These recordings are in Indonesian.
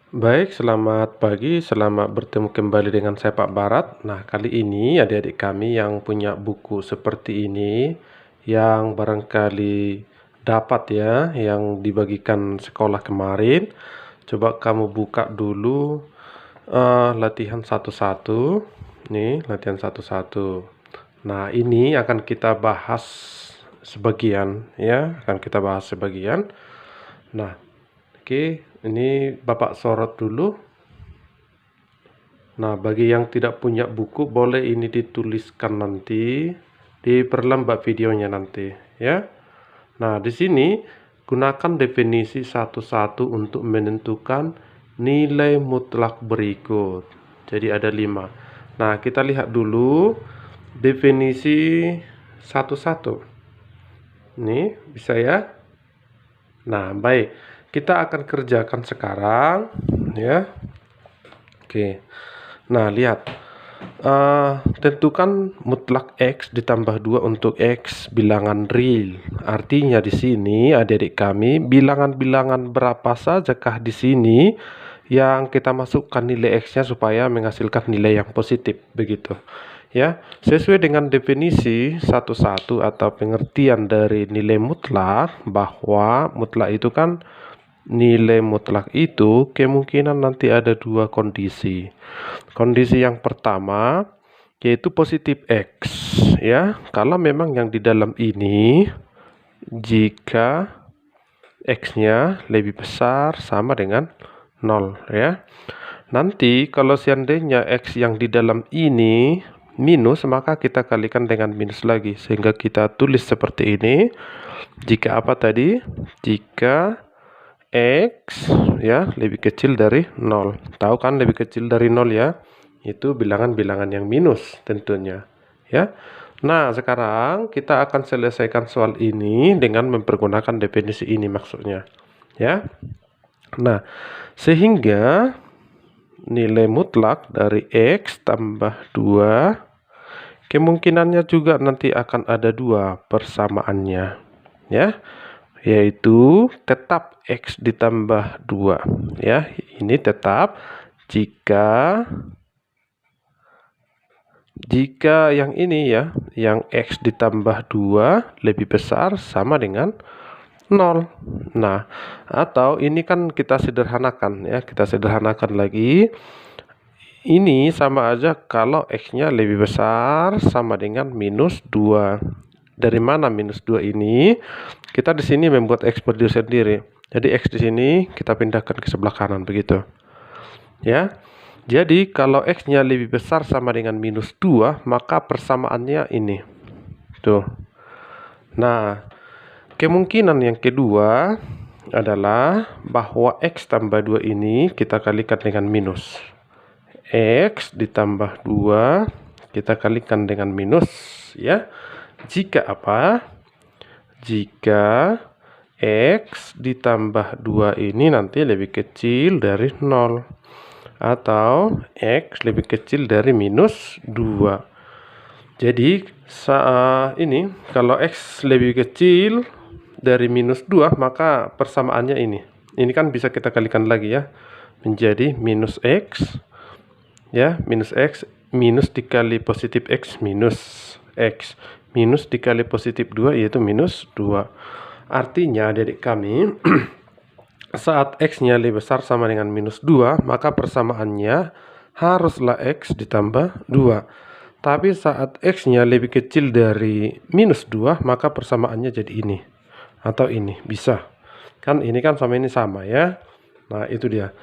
Baik, selamat pagi, selamat bertemu kembali dengan saya Pak Barat. Nah, kali ini adik-adik kami yang punya buku seperti ini, yang barangkali dapat ya, yang dibagikan sekolah kemarin. Coba kamu buka dulu latihan satu-satu. Nih, latihan satu-satu. Nah, ini akan kita bahas sebagian ya, akan kita bahas sebagian. Nah, oke, ini Bapak sorot dulu. Nah, bagi yang tidak punya buku, boleh ini dituliskan nanti, diperlambat videonya nanti, ya. Nah, di sini gunakan definisi satu-satu untuk menentukan nilai mutlak berikut. Jadi ada 5. Nah, kita lihat dulu definisi satu-satu. Nih, bisa ya? Nah, baik. Kita akan kerjakan sekarang, ya. Oke. Nah, lihat. Tentukan mutlak X ditambah 2 untuk X bilangan real. Artinya di sini adik-adik kami, bilangan-bilangan berapa sajakah di sini yang kita masukkan nilai X-nya supaya menghasilkan nilai yang positif, begitu. Ya, sesuai dengan definisi satu-satu atau pengertian dari nilai mutlak, bahwa mutlak itu kan nilai mutlak itu kemungkinan nanti ada 2 kondisi. Kondisi yang pertama yaitu positif X ya. Kalau memang yang di dalam ini jika X-nya lebih besar sama dengan 0 ya. Nanti kalau seandainya X yang di dalam ini minus, maka kita kalikan dengan minus lagi sehingga kita tulis seperti ini. Jika apa tadi? Jika X ya lebih kecil dari 0. Tahu kan lebih kecil dari 0 ya? Itu bilangan-bilangan yang minus tentunya, ya. Nah, sekarang kita akan selesaikan soal ini dengan mempergunakan definisi ini maksudnya, ya. Nah, sehingga nilai mutlak dari X tambah 2 kemungkinannya juga nanti akan ada 2 persamaannya, ya, yaitu tetap X ditambah 2 ya. Ini tetap jika yang ini ya, yang X ditambah 2 lebih besar sama dengan 0. Nah, atau ini kan kita sederhanakan ya, kita sederhanakan lagi. Ini sama aja kalau X-nya lebih besar sama dengan minus 2. Dari mana minus 2 ini? Kita di sini membuat X berdiri sendiri. Jadi X di sini kita pindahkan ke sebelah kanan begitu. Ya. Jadi kalau X-nya lebih besar sama dengan minus 2, maka persamaannya ini. Tuh. Nah, kemungkinan yang kedua adalah bahwa X tambah 2 ini kita kalikan dengan minus. X ditambah 2 kita kalikan dengan minus ya. Jika apa? Jika X ditambah 2 ini nanti lebih kecil dari 0 atau X lebih kecil dari minus 2. Jadi ini kalau X lebih kecil dari minus 2, maka persamaannya ini. Ini kan bisa kita kalikan lagi ya, menjadi minus X ya, minus X minus dikali positif X minus X minus dikali positif 2 yaitu minus 2. Artinya adik kami saat X-nya lebih besar sama dengan minus 2, maka persamaannya haruslah X ditambah 2. Tapi saat X-nya lebih kecil dari minus 2, maka persamaannya jadi ini atau ini, bisa kan, ini kan sama ini sama ya. Nah, itu dia.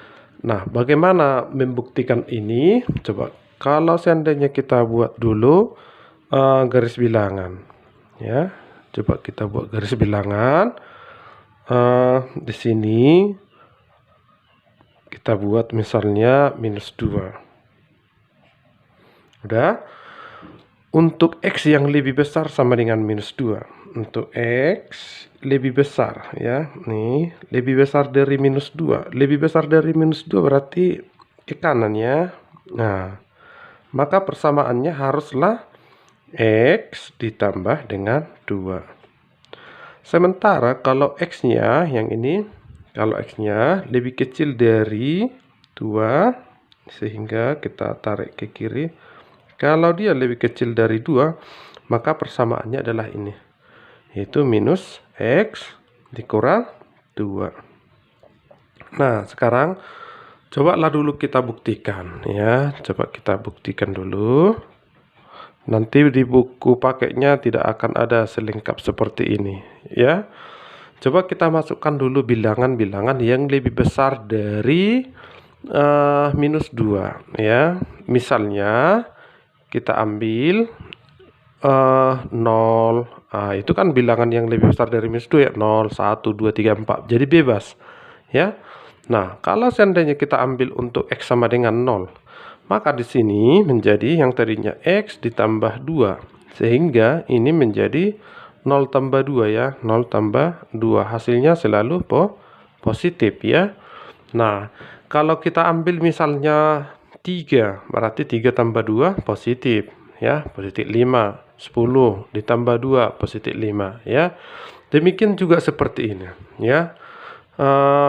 Nah, bagaimana membuktikan ini? Coba kalau seandainya kita buat dulu garis bilangan ya. Coba kita buat garis bilangan. Di sini kita buat misalnya minus 2. Udah. Untuk X yang lebih besar sama dengan minus 2. Untuk X lebih besar ya. Nih, lebih besar dari minus 2. Lebih besar dari minus 2 berarti ke kanan ya. Nah, maka persamaannya haruslah X ditambah dengan 2. Sementara kalau X-nya yang ini, kalau X-nya lebih kecil dari 2, sehingga kita tarik ke kiri. Kalau dia lebih kecil dari 2, maka persamaannya adalah ini, yaitu minus X dikurang 2. Nah, sekarang cobalah dulu kita buktikan ya. Coba kita buktikan dulu. Nanti di buku pakainya tidak akan ada selengkap seperti ini ya. Coba kita masukkan dulu bilangan-bilangan yang lebih besar dari minus 2 ya. Misalnya kita ambil 0. Itu kan bilangan yang lebih besar dari minus 2 ya. 0, 1, 2, 3, 4. Jadi bebas ya. Nah, kalau seandainya kita ambil untuk X sama dengan 0, maka di sini menjadi yang tadinya X ditambah 2. Sehingga ini menjadi 0 tambah 2 ya. 0 tambah 2. Hasilnya selalu positif ya. Nah, kalau kita ambil misalnya 3, berarti 3 tambah 2 positif ya. Positif 5. 10 ditambah 2 positif 5 ya. Demikian juga seperti ini ya.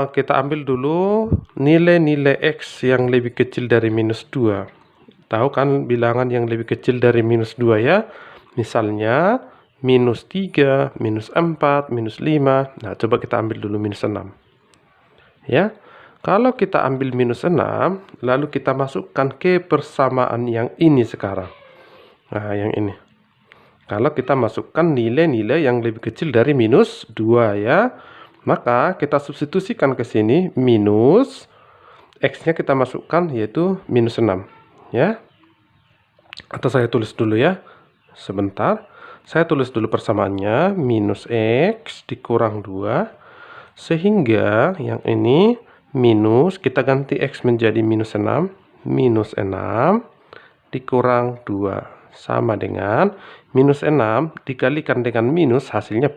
Kita ambil dulu nilai-nilai X yang lebih kecil dari minus 2. Tahu kan bilangan yang lebih kecil dari minus 2 ya. Misalnya minus 3, minus 4, minus 5. Nah, coba kita ambil dulu minus 6 ya. Kalau kita ambil minus 6, lalu kita masukkan ke persamaan yang ini sekarang. Nah, yang ini. Kalau kita masukkan nilai-nilai yang lebih kecil dari minus 2 ya, maka kita substitusikan ke sini minus X-nya kita masukkan yaitu minus 6 ya. Atau saya tulis dulu ya. Sebentar. Saya tulis dulu persamaannya, minus X dikurang 2. Sehingga yang ini minus, kita ganti X menjadi minus 6. Minus 6 dikurang 2. Sama dengan minus 6 dikalikan dengan minus, hasilnya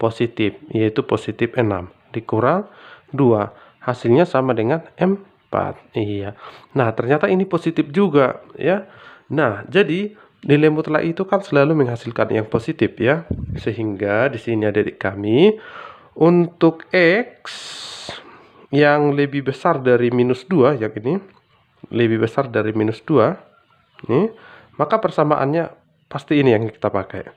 positif, yaitu positif 6 dikurang 2. Hasilnya sama dengan 4. Iya. Nah, ternyata ini positif juga ya. Nah, jadi nilai mutlak itu kan selalu menghasilkan yang positif ya. Sehingga di sini adik kami, untuk X yang lebih besar dari minus 2, yang ini lebih besar dari minus 2 nih, maka persamaannya pasti ini yang kita pakai.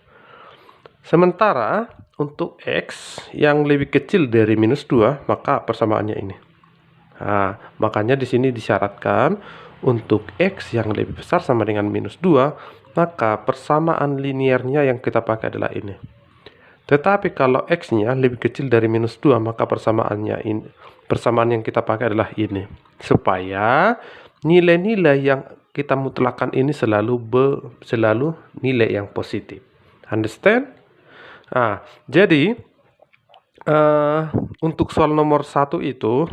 Sementara untuk X yang lebih kecil dari minus 2, maka persamaannya ini. Nah, makanya di sini disyaratkan untuk X yang lebih besar sama dengan minus 2, maka persamaan linearnya yang kita pakai adalah ini. Tetapi kalau X-nya lebih kecil dari minus 2, maka persamaan yang kita pakai adalah ini. Supaya nilai-nilai yang kita mutlakkan ini selalu nilai yang positif. Understand? Nah, jadi untuk soal nomor 1 itu,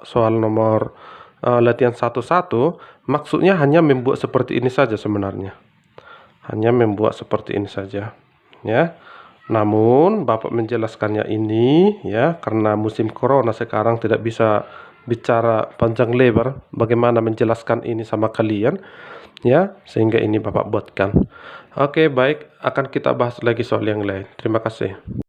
soal nomor latihan 1.1, maksudnya hanya membuat seperti ini saja sebenarnya. Hanya membuat seperti ini saja, ya. Namun Bapak menjelaskannya ini ya, karena musim corona sekarang tidak bisa bicara panjang lebar bagaimana menjelaskan ini sama kalian ya, sehingga ini Bapak buatkan. Oke, baik, akan kita bahas lagi soal yang lain. Terima kasih.